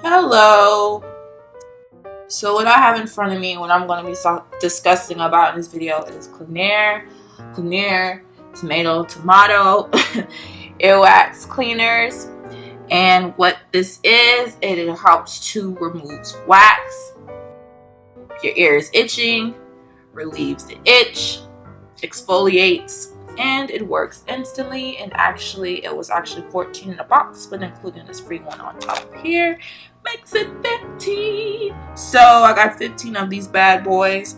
Hello. So what I have in front of me, what I'm going to be discussing about in this video is Clinere, tomato, earwax cleaners. And what this is, it helps to remove wax. If your ear is itching, relieves the itch, exfoliates, and it works instantly. And actually it was actually 14 in a box, but including this free one on top of here makes it 15. So I got 15 of these bad boys.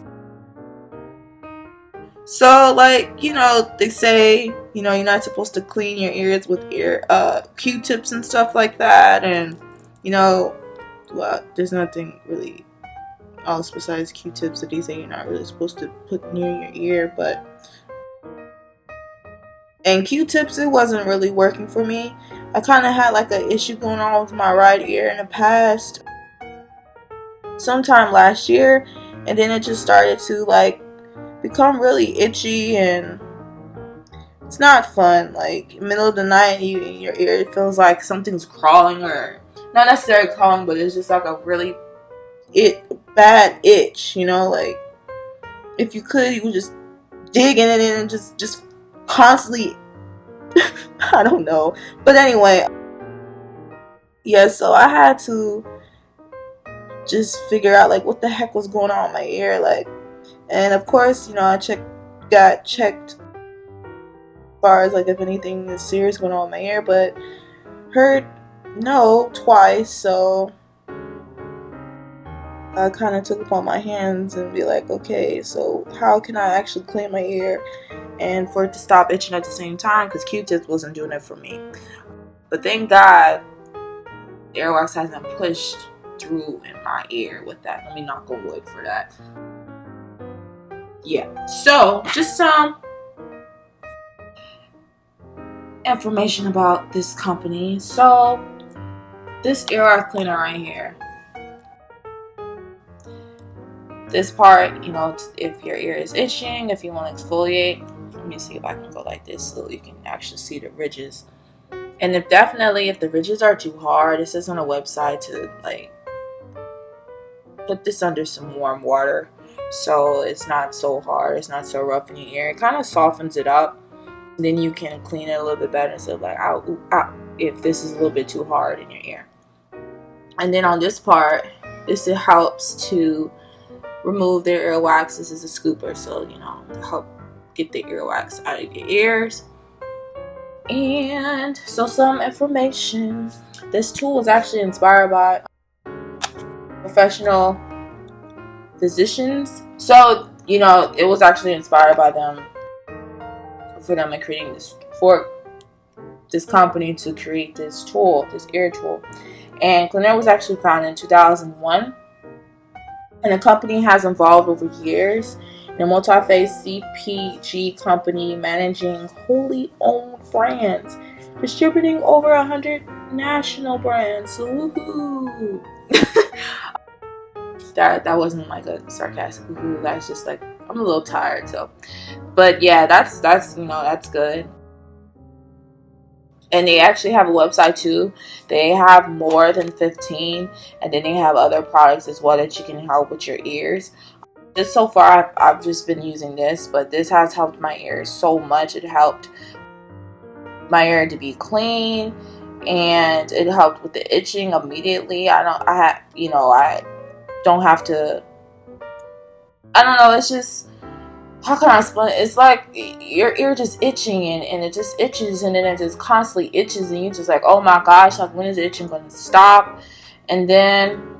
So like, they say, you're not supposed to clean your ears with Q-tips and stuff like that. And well, there's nothing really else besides Q-tips that they say you're not really supposed to put near your ear. But and Q-tips, it wasn't really working for me. I kind of had like an issue going on with my right ear in the past, sometime last year, and then it just started to like become really itchy, and it's not fun. Like middle of the night, in your ear, it feels like something's crawling, or not necessarily crawling, but it's just like a really bad itch. Like if you could, you would just dig in it and just constantly. I don't know, but anyway, yeah. So I had to just figure out like what the heck was going on in my ear, like, and of course, I got checked as far as like if anything is serious going on in my ear, but heard no twice. So I kind of took upon my hands and be like, okay, so how can I actually clean my ear and for it to stop itching at the same time, because Q-tips wasn't doing it for me. But thank God Earwax hasn't pushed through in my ear with that. Let me knock on wood for that. Yeah, so just some information about this company. So this earwax cleaner right here, this part, if your ear is itching, if you want to exfoliate, let me see if I can go like this so you can actually see the ridges. And if the ridges are too hard, it says on the website to like put this under some warm water so it's not so hard, it's not so rough in your ear. It kind of softens it up. Then you can clean it a little bit better instead of like ow, if this is a little bit too hard in your ear. And then on this part, it helps to remove their earwax. This is a scooper, so help get the earwax out of your ears. And so some information. This tool was actually inspired by professional physicians. So, it was actually inspired by them, for them in creating this company to create this tool, this ear tool. And Clinere was actually founded in 2001. And the company has evolved over years in a multi-phase CPG company managing wholly owned brands, distributing over 100 national brands. So woohoo! that wasn't like a sarcastic woohoo. That's just like I'm a little tired. So, but yeah, that's that's good. And they actually have a website too. They have more than 15, and then they have other products as well that you can help with your ears. Just so far, I've just been using this, but this has helped my ears so much. It helped my ear to be clean, and it helped with the itching immediately. I don't have to. I don't know. It's just, how can I explain it? It's like your ear just itching, and it just itches, and then it just constantly itches, and you're just like, oh my gosh, like when is the itching going to stop? And then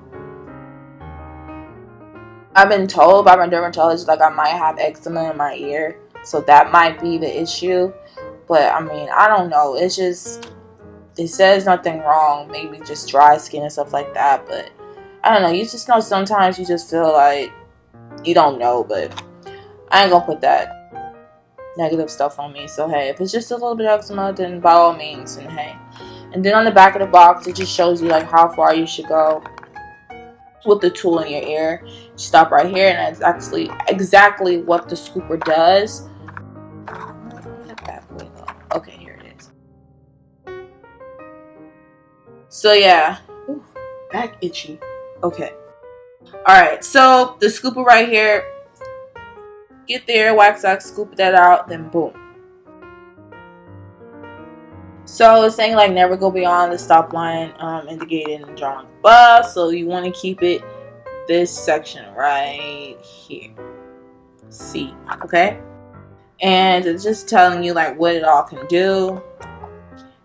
I've been told by my dermatologist like I might have eczema in my ear, so that might be the issue. But I mean, I don't know. It's just, it says nothing wrong, maybe just dry skin and stuff like that. But I don't know. You just know sometimes you just feel like you don't know, but I ain't gonna put that negative stuff on me. So hey, if it's just a little bit of eczema, then by all means, and hey. And then on the back of the box, it just shows you like how far you should go with the tool in your ear. You stop right here, and that's actually exactly what the scooper does. Okay, here it is. So yeah, back itchy. Okay. Alright, so the scooper right here, get the earwax out, scoop that out, then boom. So it's saying like never go beyond the stop line indicated and drawn above. So you want to keep it this section right here. C. Okay? And it's just telling you like what it all can do.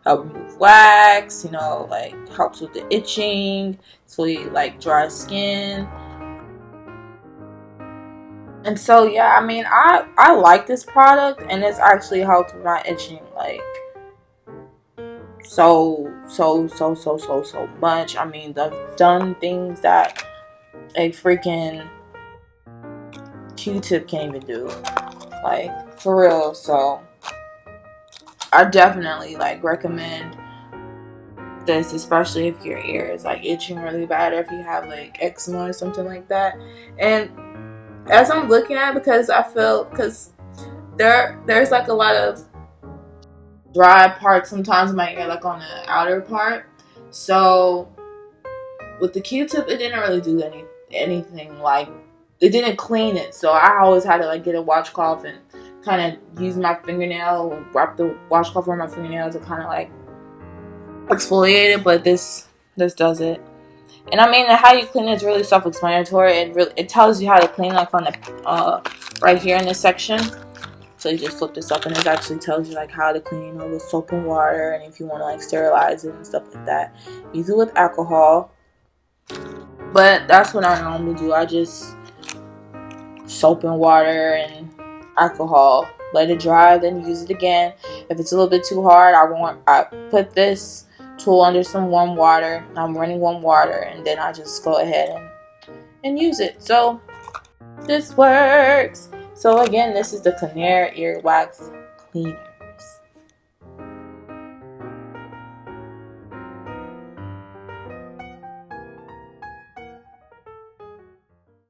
Help remove wax, you know, like helps with the itching, so you like dry skin. And so yeah, I mean I like this product, and it's actually helped with my itching like so much. I mean, I've done things that a freaking Q-tip can't even do, like for real. So I definitely like recommend this, especially if your ear is like itching really bad, or if you have like eczema or something like that. And as I'm looking at it, because there's like a lot of dry parts sometimes in my ear, like on the outer part. So with the Q-tip, it didn't really do anything like, it didn't clean it. So I always had to like get a washcloth and kind of use my fingernail, wrap the washcloth around my fingernail to kind of like exfoliate it. But this does it. And I mean, how you clean it is really self-explanatory. It tells you how to clean, like on the right here in this section. So you just flip this up, and it actually tells you like how to clean, you know, with soap and water, and if you want to like sterilize it and stuff like that. Use it with alcohol. But that's what I normally do. I just soap and water and alcohol. Let it dry, then use it again. If it's a little bit too hard, I put this tool under some warm water. I'm running warm water, and then I just go ahead and use it. So this works. So again, this is the Clinere Earwax Cleaner.